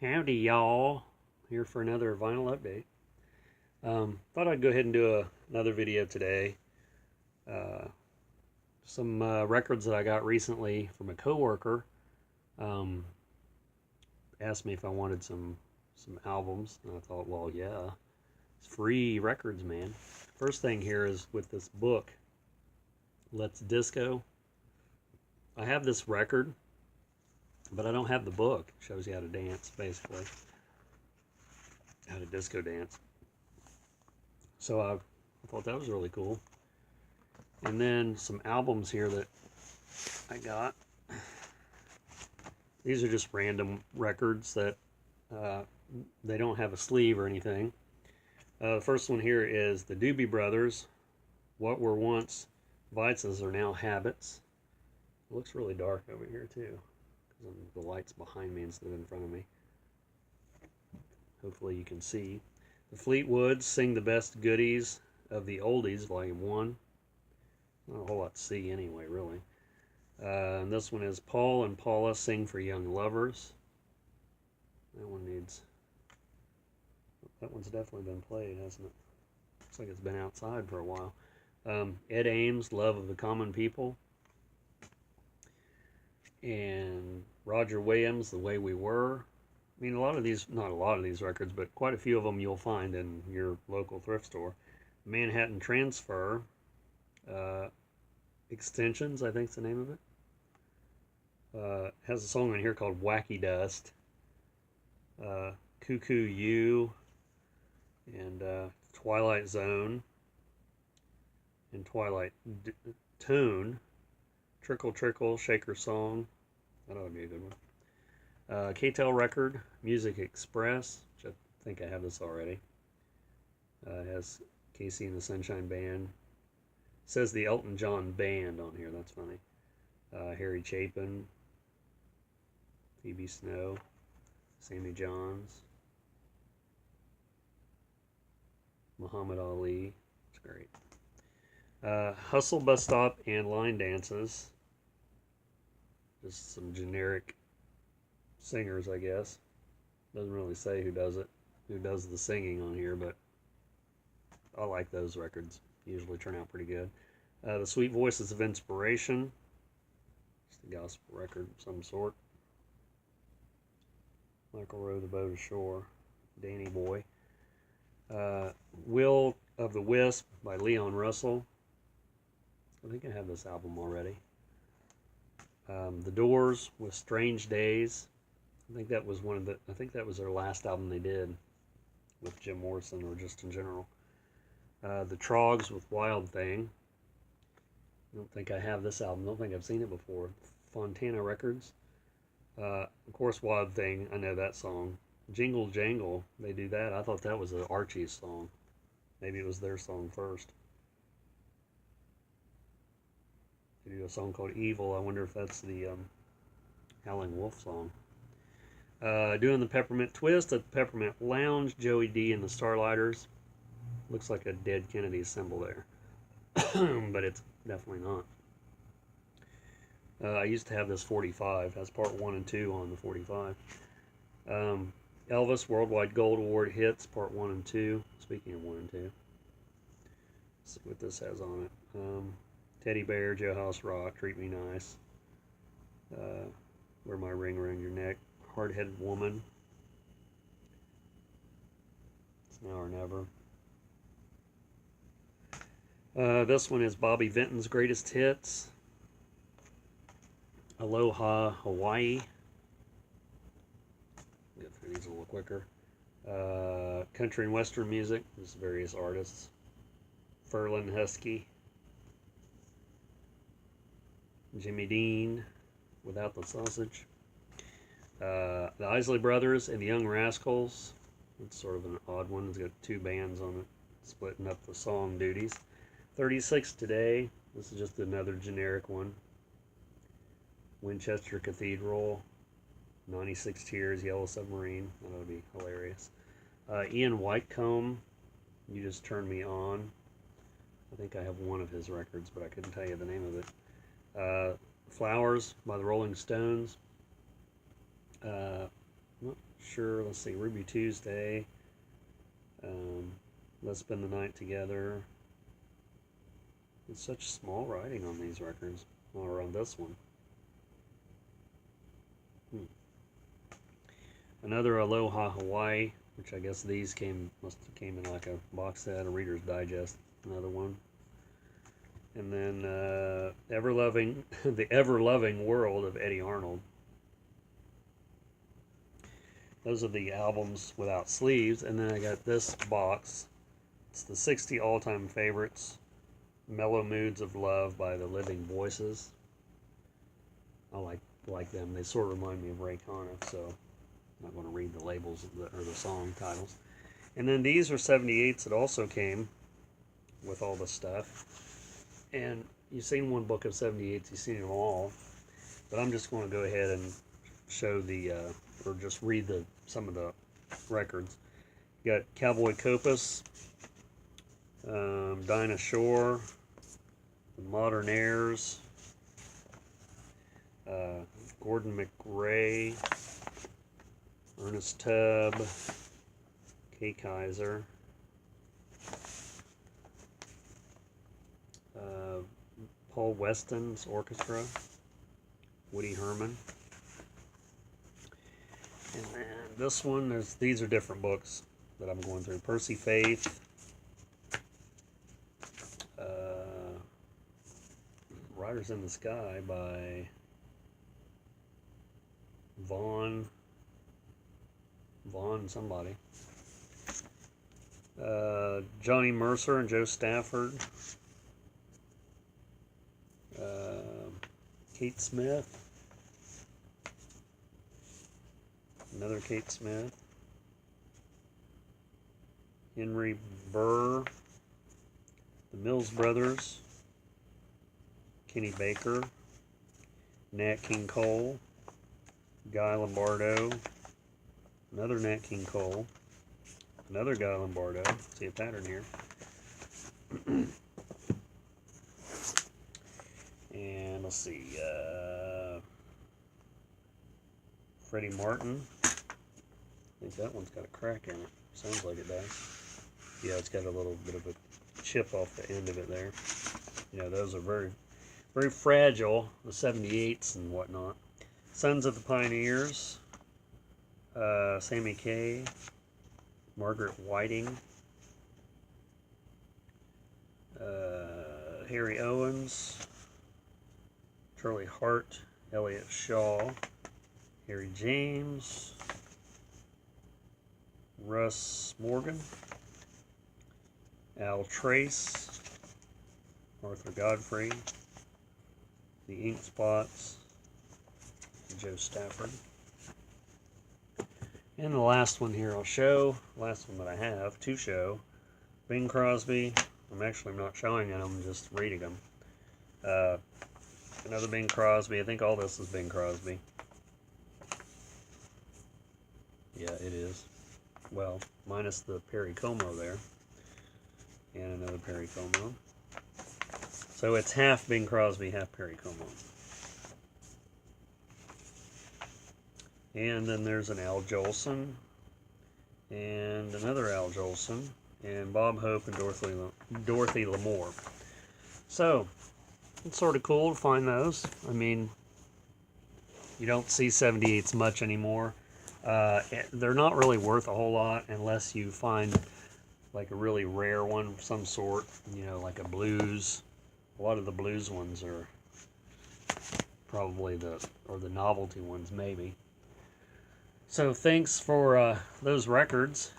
Howdy, y'all. Here for another vinyl update. Thought I'd go ahead and do another video today. Uh, some records that I got recently from a coworker. Um, Asked me if I wanted some albums, and I thought, well, yeah, it's free records, man. First thing here is with this book, Let's Disco. I have this record, but I don't have the book. It shows you how to dance, basically, how to disco dance. So I thought that was really cool. And then some albums here that I got. These are just random records that they don't have a sleeve or anything. The first one here is the Doobie Brothers. What were once vices are now habits. It looks really dark over here too, because the light's behind me instead of in front of me. Hopefully you can see. The Fleetwoods sing the best goodies of the oldies, volume 1. Not a whole lot to see anyway, really. And this one is Paul and Paula Sing for Young Lovers. That one's definitely been played, hasn't it? Looks like it's been outside for a while. Ed Ames, Love of the Common People. And Roger Williams, The Way We Were. I mean, not a lot of these records, but quite a few of them you'll find in your local thrift store. Manhattan Transfer. Extensions, I think is the name of it. Has a song on here called Wacky Dust. Cuckoo You. And Twilight Zone. And Twilight Tune. Trickle Trickle, Shaker Song. That ought to be a good one. K-Tel Record, Music Express, which I think I have this already. It has Casey and the Sunshine Band. It says the Elton John Band on here, that's funny. Harry Chapin, Phoebe Snow, Sammy Johns, Muhammad Ali. It's great. Hustle Bus Stop and Line Dances. Just some generic singers, I guess. Doesn't really say who does the singing on here, but I like those records. Usually turn out pretty good. The Sweet Voices of Inspiration. It's the gospel record of some sort. Michael Rowe, The Boat Ashore. Danny Boy. Will of the Wisp by Leon Russell. I think I have this album already. The Doors with Strange Days. I think that was their last album they did with Jim Morrison, or just in general. The Trogs with Wild Thing. I don't think I have this album. I don't think I've seen it before. Fontana Records. Of course, Wild Thing. I know that song. Jingle Jangle. They do that. I thought that was an Archie's song. Maybe it was their song first. They do a song called Evil. I wonder if that's the Howling Wolf song. Doing the Peppermint Twist at the Peppermint Lounge. Joey D and the Starlighters. Looks like a dead Kennedy symbol there. But it's definitely not. I used to have this 45. That's part 1 and 2 on the 45. Elvis Worldwide Gold Award Hits, part 1 and 2. Speaking of 1 and 2. Let's see what this has on it. Teddy Bear, Jailhouse Rock, Treat Me Nice. Wear My Ring Around Your Neck. Hard-Headed Woman. It's Now or Never. This one is Bobby Vinton's Greatest Hits. Aloha Hawaii. Get through these a little quicker. Country and Western Music. There's various artists. Furlan Husky. Jimmy Dean, Without the Sausage. The Isley Brothers and the Young Rascals. It's sort of an odd one. It's got 2 bands on it, splitting up the song duties. 36 Today. This is just another generic one. Winchester Cathedral. 96 Tears, Yellow Submarine. That would be hilarious. Ian Whitecomb, You Just Turned Me On. I think I have one of his records, but I couldn't tell you the name of it. Flowers by the Rolling Stones. Not sure. Let's see. Ruby Tuesday. Let's Spend the Night Together. It's such small writing on these records, or on this one. Another Aloha Hawaii, which I guess these must have came in like a box set, a Reader's Digest. Another one. And then Ever Loving, The Ever Loving World of Eddie Arnold. Those are the albums without sleeves. And then I got this box. It's the 60 all-time favorites. Mellow Moods of Love by the Living Voices. I like them. They sort of remind me of Ray Conniff, so I'm not going to read the labels or the song titles. And then these are 78s that also came with all the stuff. And you've seen one book of 78s, you've seen them all. But I'm just going to go ahead and show or just read some of the records. You got Cowboy Copas, Dinah Shore, The Modern Airs, Gordon McRae, Ernest Tubb, Kay Kaiser, Paul Weston's Orchestra, Woody Herman. And then this one, these are different books that I'm going through. Percy Faith, Riders in the Sky by Vaughn somebody. Johnny Mercer and Joe Stafford. Kate Smith. Another Kate Smith. Henry Burr. The Mills Brothers. Kenny Baker. Nat King Cole. Guy Lombardo. Another Nat King Cole. Another Guy Lombardo. See a pattern here. And let's see. Freddie Martin. I think that one's got a crack in it. Sounds like it does. Yeah, it's got a little bit of a chip off the end of it there. You know, those are very, very fragile, the 78s and whatnot. Sons of the Pioneers. Sammy Kaye. Margaret Whiting. Harry Owens. Charlie Hart. Elliot Shaw. Harry James. Russ Morgan. Al Trace. Arthur Godfrey. The Ink Spots. Joe Stafford. And the last one here I'll show, last one that I have to show, Bing Crosby. I'm not showing it, I'm just reading them. Another Bing Crosby. I think all this is Bing Crosby. Yeah, it is. Well, minus the Perry Como there. And another Perry Como. So it's half Bing Crosby, half Perry Como. And then there's an Al Jolson, and another Al Jolson, and Bob Hope and Dorothy Lamour. So, it's sort of cool to find those. I mean, you don't see 78s much anymore. They're not really worth a whole lot unless you find like a really rare one of some sort, you know, like a blues. A lot of the blues ones are probably the novelty ones maybe. So thanks for those records.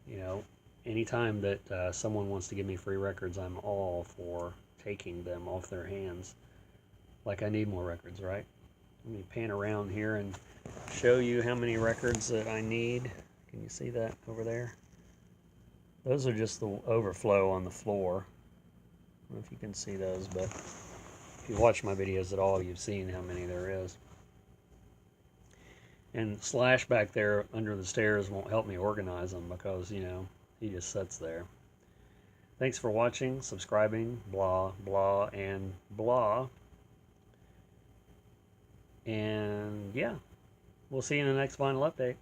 You know, anytime that someone wants to give me free records, I'm all for taking them off their hands. Like I need more records, right? Let me pan around here and show you how many records that I need. Can you see that over there? Those are just the overflow on the floor. I don't know if you can see those, but if you watch my videos at all, you've seen how many there is. And Slash back there under the stairs won't help me organize them because, you know, he just sits there. Thanks for watching, subscribing, blah, blah, and blah. And yeah, we'll see you in the next vinyl update.